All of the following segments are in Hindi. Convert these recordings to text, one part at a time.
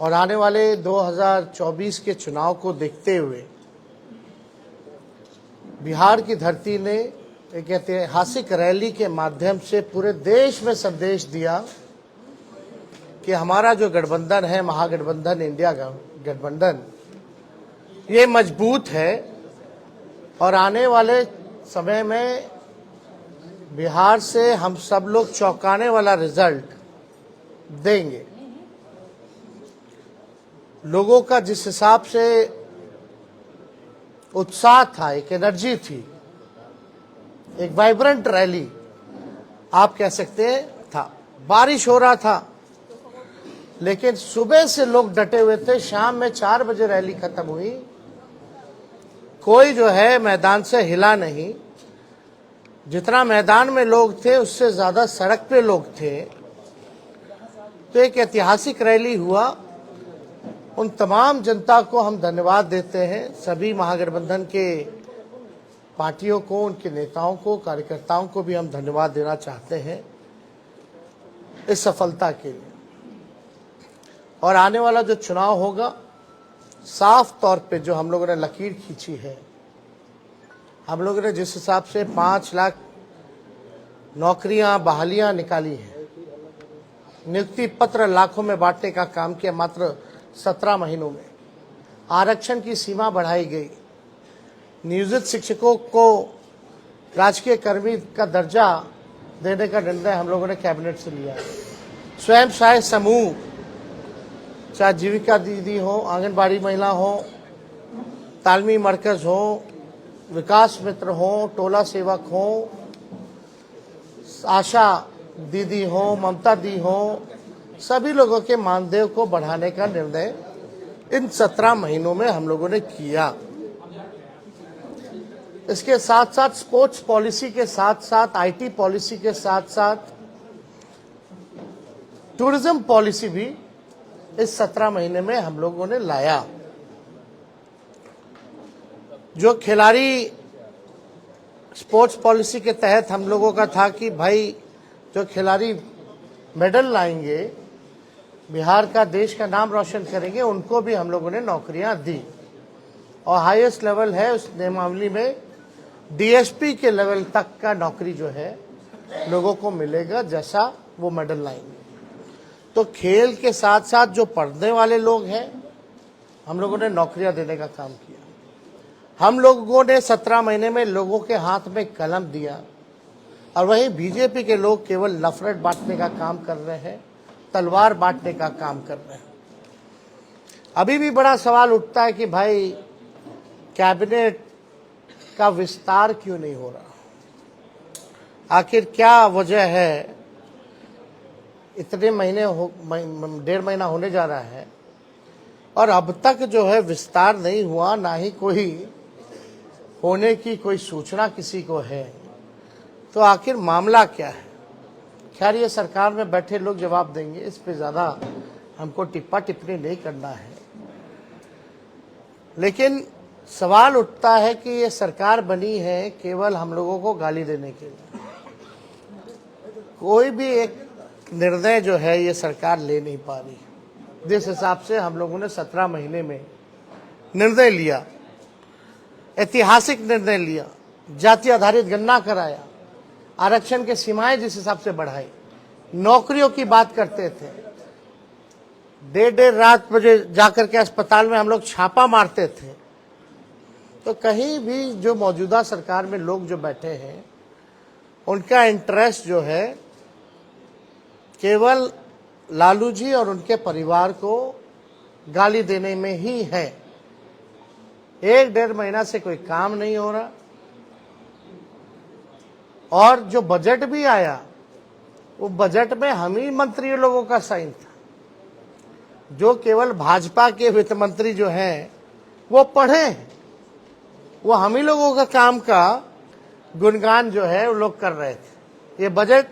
और आने वाले 2024 के चुनाव को देखते हुए बिहार की धरती ने एक ऐतिहासिक रैली के माध्यम से पूरे देश में संदेश दिया कि हमारा जो गठबंधन है, महागठबंधन इंडिया गठबंधन, ये मजबूत है और आने वाले समय में बिहार से हम सब लोग चौंकाने वाला रिजल्ट देंगे। लोगों का जिस हिसाब से उत्साह था, एक एनर्जी थी, एक वाइब्रेंट रैली आप कह सकते हैं था। बारिश हो रहा था लेकिन सुबह से लोग डटे हुए थे। शाम में 4 बजे रैली खत्म हुई, कोई जो है मैदान से हिला नहीं। जितना मैदान में लोग थे उससे ज्यादा सड़क पे लोग थे। तो एक ऐतिहासिक रैली हुआ। उन तमाम जनता को हम धन्यवाद देते हैं, सभी महागठबंधन के पार्टियों को, उनके नेताओं को, कार्यकर्ताओं को भी हम धन्यवाद देना चाहते हैं इस सफलता के लिए। और आने वाला जो चुनाव होगा, साफ तौर पे जो हम लोगों ने लकीर खींची है, हम लोगों ने जिस हिसाब से 5 लाख नौकरियां, बहालियां निकाली हैं, नियुक्ति पत्र लाखों में बांटने का काम किया मात्र 17 महीनों में, आरक्षण की सीमा बढ़ाई गई, नियोजित शिक्षकों को राजकीय कर्मी का दर्जा देने का निर्णय हम लोगों ने कैबिनेट से लिया। स्वयं सहायता समूह, चाहे जीविका दीदी हो, आंगनबाड़ी महिला हो, तालमी मरकज हो, विकास मित्र हो, टोला सेवक हो, आशा दीदी हो, ममता दी हो, सभी लोगों के मानदेय को बढ़ाने का निर्णय इन 17 महीनों में हम लोगों ने किया। इसके साथ साथ स्पोर्ट्स पॉलिसी के साथ साथ, आईटी पॉलिसी के साथ साथ टूरिज्म पॉलिसी भी इस 17 महीने में हम लोगों ने लाया। जो खिलाड़ी स्पोर्ट्स पॉलिसी के तहत हम लोगों का था कि भाई जो खिलाड़ी मेडल लाएंगे, बिहार का, देश का नाम रोशन करेंगे, उनको भी हम लोगों ने नौकरियां दी। और हाईएस्ट लेवल है उस नियमावली में डीएसपी के लेवल तक का नौकरी जो है लोगों को मिलेगा जैसा वो मेडल लाएंगे। तो खेल के साथ साथ जो पढ़ने वाले लोग हैं, हम लोगों ने नौकरियां देने का काम किया। हम लोगों ने 17 महीने में लोगों के हाथ में कलम दिया। और वहीं बीजेपी के लोग केवल नफरत बांटने का काम कर रहे हैं, तलवार बांटने का काम कर रहे हैं। अभी भी बड़ा सवाल उठता है कि भाई कैबिनेट का विस्तार क्यों नहीं हो रहा, आखिर क्या वजह है। इतने महीने 1.5 महीना होने जा रहा है और अब तक जो है विस्तार नहीं हुआ, ना ही कोई होने की कोई सूचना किसी को है। तो आखिर मामला क्या है। खैर ये सरकार में बैठे लोग जवाब देंगे, इस पे ज्यादा हमको टिप्पा टिप्पणी नहीं करना है। लेकिन सवाल उठता है कि ये सरकार बनी है केवल हम लोगों को गाली देने के लिए। कोई भी एक निर्णय जो है ये सरकार ले नहीं पा रही। जिस हिसाब से हम लोगों ने 17 महीने में निर्णय लिया, ऐतिहासिक निर्णय लिया, जाति आधारित गणना कराया, आरक्षण के सीमाएं जिस हिसाब से बढ़ाई, नौकरियों की बात करते थे, 1:30 रात बजे जाकर के अस्पताल में हम लोग छापा मारते थे। तो कहीं भी जो मौजूदा सरकार में लोग जो बैठे हैं, उनका इंटरेस्ट जो है केवल लालू जी और उनके परिवार को गाली देने में ही है। 1-1.5 महीना से कोई काम नहीं हो रहा। और जो बजट भी आया, वो बजट में हम ही मंत्री लोगों का साइन था। जो केवल भाजपा के वित्त मंत्री जो हैं वो पढ़े हैं, वो हम ही लोगों का काम का गुणगान जो है वो लोग कर रहे थे। ये बजट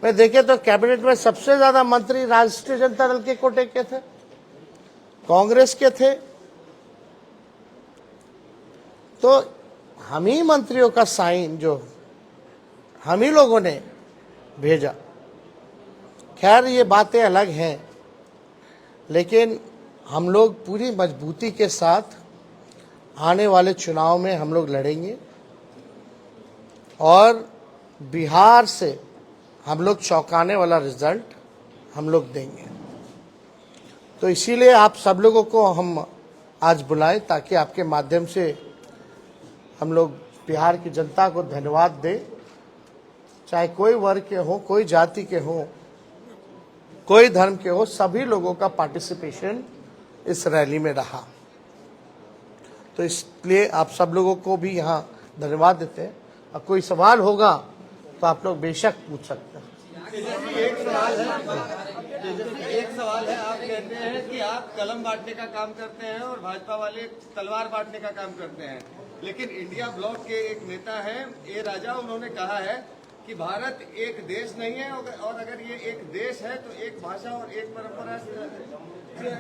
में देखे तो कैबिनेट में सबसे ज्यादा मंत्री राष्ट्रीय जनता दल के कोटे के थे, कांग्रेस के थे। तो हम ही मंत्रियों का साइन जो हम ही लोगों ने भेजा। खैर ये बातें अलग हैं, लेकिन हम लोग पूरी मजबूती के साथ आने वाले चुनाव में हम लोग लड़ेंगे और बिहार से हम लोग चौंकाने वाला रिजल्ट हम लोग देंगे। तो इसीलिए आप सब लोगों को हम आज बुलाएं ताकि आपके माध्यम से हम लोग बिहार की जनता को धन्यवाद दें, चाहे कोई वर्ग के हो, कोई जाति के हो, कोई धर्म के हो, सभी लोगों का पार्टिसिपेशन इस रैली में रहा। तो इसलिए आप सब लोगों को भी यहाँ धन्यवाद देते हैं। और कोई सवाल होगा तो आप लोग बेशक पूछ सकते हैं। एक सवाल है, आप कहते हैं कि आप कलम बांटने का काम करते हैं और भाजपा वाले तलवार बांटने का काम करते हैं, लेकिन इंडिया ब्लॉक के एक नेता है ए राजा, उन्होंने कहा है कि भारत एक देश नहीं है और अगर ये एक देश है तो एक भाषा और एक परंपरा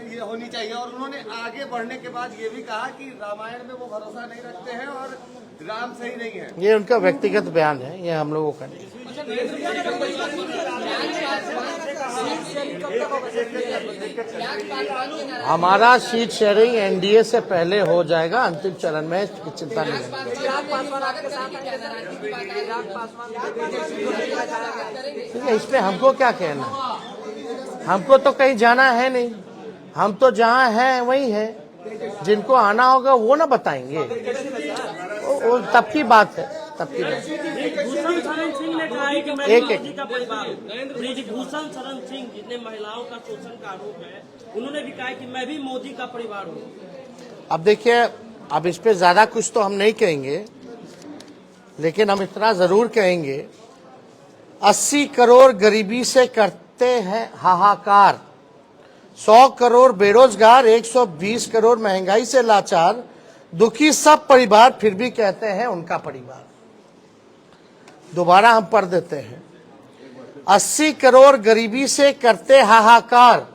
ये होनी चाहिए। और उन्होंने आगे बढ़ने के बाद ये भी कहा कि रामायण में वो भरोसा नहीं रखते हैं और राम सही नहीं है। ये उनका व्यक्तिगत बयान है, ये हम लोगों का नहीं। हमारा सीट शेयरिंग एनडीए से पहले हो जाएगा, अंतिम चरण में चिंता नहीं है। इसमें हमको क्या कहना, हमको तो कहीं जाना है नहीं, हम तो जहाँ हैं वही है। जिनको आना होगा वो ना बताएंगे, वो तब की बात है, तब की बात। भूषण शरण सिंह ने कहा है कि मैं मोदी का परिवार हूं। भूषण शरण सिंह जितने महिलाओं का शोषण का आरोप है, उन्होंने भी कहा कि मैं भी मोदी का परिवार हूं। अब देखिए, अब इस पे ज्यादा कुछ तो हम नहीं कहेंगे, लेकिन हम इतना जरूर कहेंगे, 80 करोड़ गरीबी से करते हैं हाहाकार, 100 करोड़ बेरोजगार, 120 करोड़ महंगाई से लाचार, दुखी सब परिवार फिर भी कहते हैं उनका परिवार। दोबारा हम पढ़ देते हैं, 80 करोड़ गरीबी से करते हाहाकार,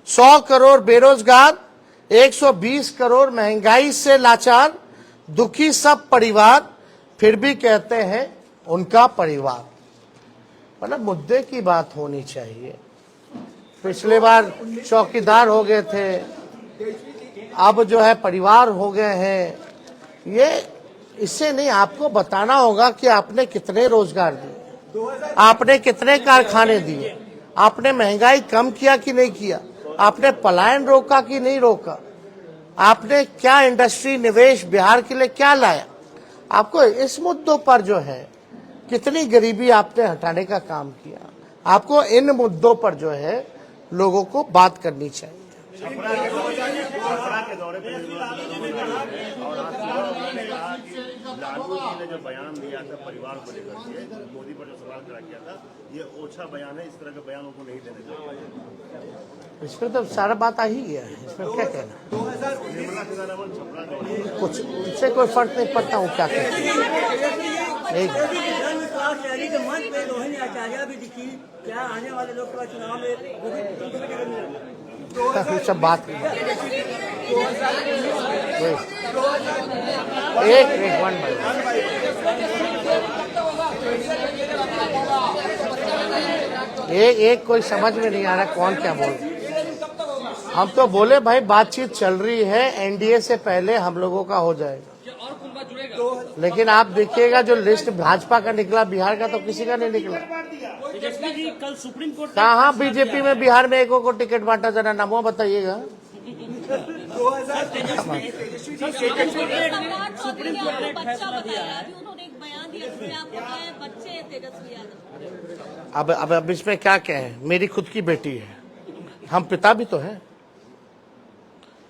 100 करोड़ बेरोजगार, 120 करोड़ महंगाई से लाचार, दुखी सब परिवार फिर भी कहते हैं उनका परिवार। मतलब मुद्दे की बात होनी चाहिए। पिछले बार चौकीदार हो गए थे, अब जो है परिवार हो गए हैं। ये इससे नहीं, आपको बताना होगा कि आपने कितने रोजगार दिए, आपने कितने कारखाने दिए, आपने महंगाई कम किया कि नहीं किया, आपने पलायन रोका कि नहीं रोका, आपने क्या इंडस्ट्री निवेश बिहार के लिए क्या लाया। आपको इस मुद्दों पर जो है कितनी गरीबी आपने हटाने का काम किया, आपको इन मुद्दों पर जो है लोगों को बात करनी चाहिए। लालू जी ने जो बयान दिया था परिवार को लेकर के, मोदी पर जो सवाल खड़ा किया था, ये ओछा बयान है, इस तरह के बयान उनको नहीं देने चाहिए। इसमें तो सारा बात आ ही गया है, इसमें क्या कहना। कुछ इससे कोई फर्क नहीं पड़ता हूँ क्या कहते क्या आने वाले लोकसभा चुनाव में सब बात एक वन एक कोई समझ में नहीं आ रहा कौन क्या बोल। हम तो बोले भाई बातचीत चल रही है, एनडीए से पहले हम लोगों का हो जाएगा। लेकिन आप देखिएगा जो लिस्ट भाजपा का निकला, बिहार का तो किसी का नहीं निकला। कल सुप्रीम कोर्ट कहाँ बीजेपी में बिहार में एक को टिकट बांटा, जरा नामों बताइएगा। सुप्रीम कोर्ट ने फैसला दिया है। अब इसमें क्या कहें, मेरी खुद की बेटी है, हम पिता भी तो हैं।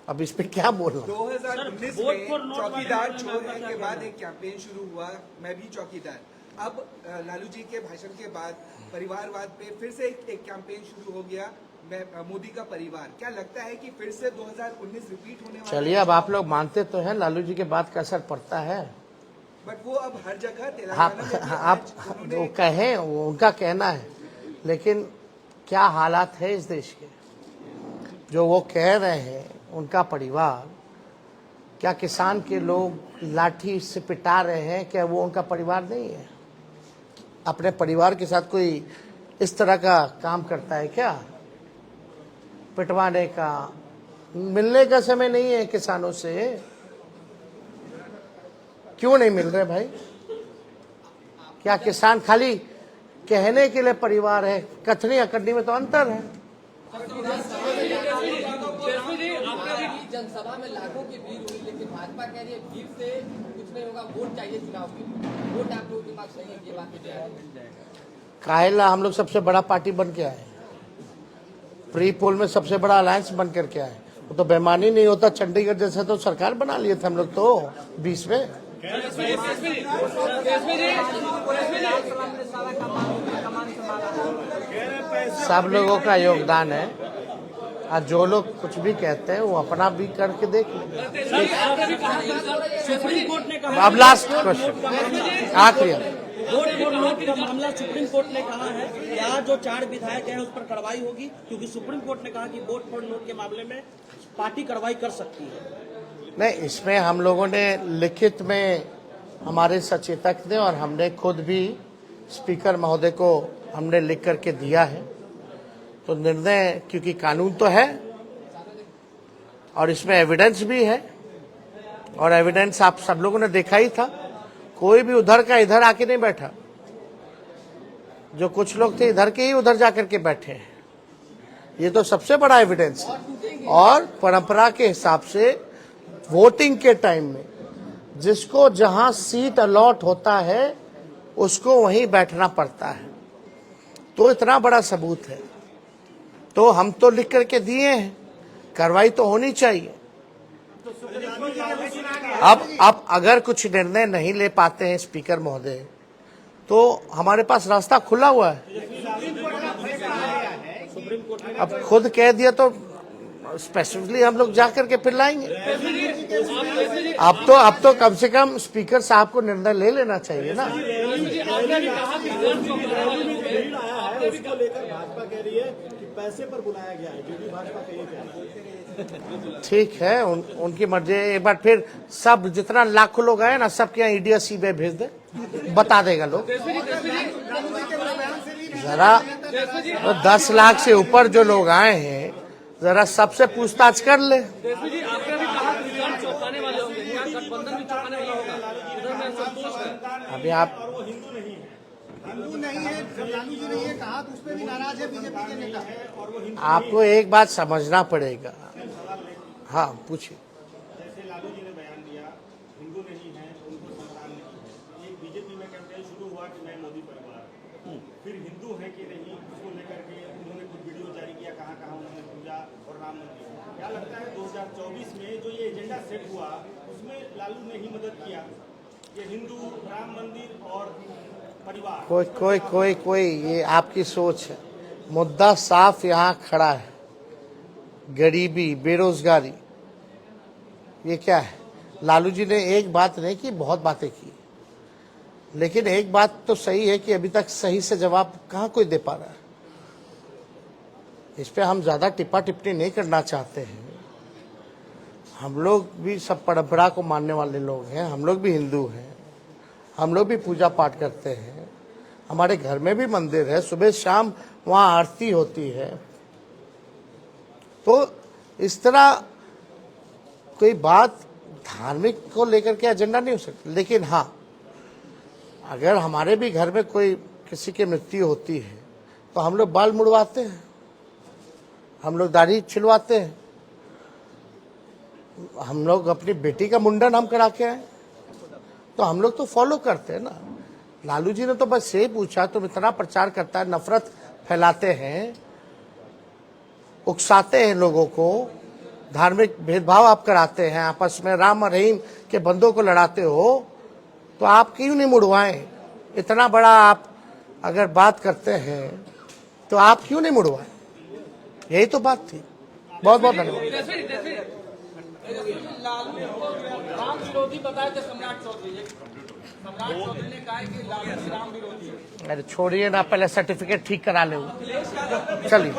अब इस पे क्या बोलना। 2019 में चौकीदार छोड़ने के बाद एक कैंपेन शुरू हुआ, मैं भी चौकीदार। अब लालू जी के भाषण के बाद परिवारवाद पे फिर से एक कैंपेन शुरू हो गया, मैं मोदी का परिवार। क्या लगता है कि फिर से 2019 रिपीट होने वाला है? चलिए, अब आप लोग मानते तो हैं लालू जी के बात का असर पड़ता है, बट वो अब हर जगह तेलंगाना आप वो कहें, वो उनका कहना है, लेकिन क्या हालात है इस देश के जो वो कह रहे हैं उनका परिवार। क्या किसान के लोग लाठी से पिटा रहे हैं, क्या वो उनका परिवार नहीं है? अपने परिवार के साथ कोई इस तरह का काम करता है क्या? पिटवाने का। मिलने का समय नहीं है किसानों से। क्यों नहीं मिल रहे भाई? क्या किसान खाली कहने के लिए परिवार है? कथनी अकड़नी में तो अंतर है। जनसभा में लाखों की भीड़ हुई, लेकिन भाजपा कह रही है भीड़ से कुछ नहीं होगा, वोट चाहिए चुनाव के लिए। वोट आप लोगों के पास नहीं है, ये बात मुझे काहेला हम लोग सबसे बड़ा पार्टी बन के आए, प्री पोल में सबसे बड़ा अलायंस बन करके आए। वो तो बेमानी नहीं होता, चंडीगढ़ जैसा तो सरकार बना लिए थे हम लोग तो 20 में। सब लोगों का योगदान है। आज जो लोग कुछ भी कहते हैं वो अपना भी करके देख लें। सुप्रीम कोर्ट ने कहा, अब लास्ट क्वेश्चन आखिरी। वोट फॉर नोट का मामला सुप्रीम कोर्ट ने कहा है कि आज जो 4 विधायक हैं उस पर कार्रवाई होगी, क्योंकि सुप्रीम कोर्ट ने कहा कि वोट फॉर नोट के मामले में पार्टी कार्रवाई कर सकती है। नहीं, इसमें हम लोगों ने लिखित में हमारे सचेतक ने और हमने खुद भी स्पीकर महोदय को हमने लिख करके दिया है। तो निर्णय, क्योंकि कानून तो है और इसमें एविडेंस भी है, और एविडेंस आप सब लोगों ने देखा ही था। कोई भी उधर का इधर आके नहीं बैठा। जो कुछ लोग थे इधर के ही उधर जाकर के बैठे हैं। ये तो सबसे बड़ा एविडेंस है। और परंपरा के हिसाब से वोटिंग के टाइम में जिसको जहां सीट अलॉट होता है उसको वहीं बैठना पड़ता है। तो इतना बड़ा सबूत है, तो हम तो लिख करके दिए हैं, कार्रवाई तो होनी चाहिए। अब अगर कुछ निर्णय नहीं ले पाते हैं स्पीकर महोदय, तो हमारे पास रास्ता खुला हुआ है। अब खुद कह दिया तो स्पेसिफिकली हम लोग जाकर के फिर लाएंगे। अब तो कम से कम स्पीकर साहब को निर्णय ले लेना चाहिए ना। उसको लेकर भाजपा कह रही है कि पैसे पर बुलाया गया है, जो भी भाजपा कह रही है। ठीक है, उनकी मर्जी। एक बार फिर सब जितना लाखों लोग आए ना, सबके यहाँ ईडी सीबीआई भेज दे, बता देगा लोग। जरा 10 लाख से ऊपर जो लोग आए हैं, जरा सबसे पूछताछ कर ले। अभी आप हिंदू नहीं है, लालू जी ने ये कहा तो उस पर भी नाराज है बीजेपी के नेता। आपको एक बात समझना पड़ेगा। हाँ, पूछिए। जैसे लालू जी ने बयान दिया, हिंदू नहीं है, उनको संतान नहीं है। ये बीजेपी में कैंपेन शुरू हुआ कि मैं मोदी परिवार, फिर हिंदू है कि नहीं, उसको लेकर के उन्होंने कुछ वीडियो जारी किया, कहाँ कहाँ उन्होंने पूजा और राम मंदिर। क्या लगता है 2024 में जो ये एजेंडा सेट हुआ उसमें लालू ने ही मदद किया? ये हिंदू, राम मंदिर और परिवार, कोई ये आपकी सोच है। मुद्दा साफ यहाँ खड़ा है। गरीबी, बेरोजगारी, ये क्या है? लालू जी ने एक बात नहीं की, बहुत बातें की, लेकिन एक बात तो सही है कि अभी तक सही से जवाब कहाँ कोई दे पा रहा है। इस पे हम ज्यादा टिप्पा टिप्पणी नहीं करना चाहते हैं। हम लोग भी सब परंपरा को मानने वाले लोग हैं, हम लोग भी हिंदू हैं, हम लोग भी पूजा पाठ करते हैं। हमारे घर में भी मंदिर है, सुबह शाम वहाँ आरती होती है। तो इस तरह कोई बात धार्मिक को लेकर के एजेंडा नहीं हो सकती। लेकिन हाँ, अगर हमारे भी घर में कोई किसी की मृत्यु होती है तो हम लोग बाल मुड़वाते हैं, हम लोग दाढ़ी छिलवाते हैं, हम लोग अपनी बेटी का मुंडन हम करा के आए, तो हम लोग तो फॉलो करते हैं ना। लालू जी ने तो बस यही पूछा, तुम इतना प्रचार करता है, नफरत फैलाते हैं, उकसाते हैं लोगों को, धार्मिक भेदभाव आप कराते हैं, आपस में राम और रहीम के बंदों को लड़ाते हो, तो आप क्यों नहीं मुड़वाएं? इतना बड़ा आप अगर बात करते हैं तो आप क्यों नहीं मुड़वाएं? यही तो बात थी। बहुत बहुत धन्यवाद। राम विरोधी बताए थे सम्राट चौधरी ने कहा कि लालू राम विरोधी। अरे छोड़िए ना, पहले सर्टिफिकेट ठीक करा ले। चलिए।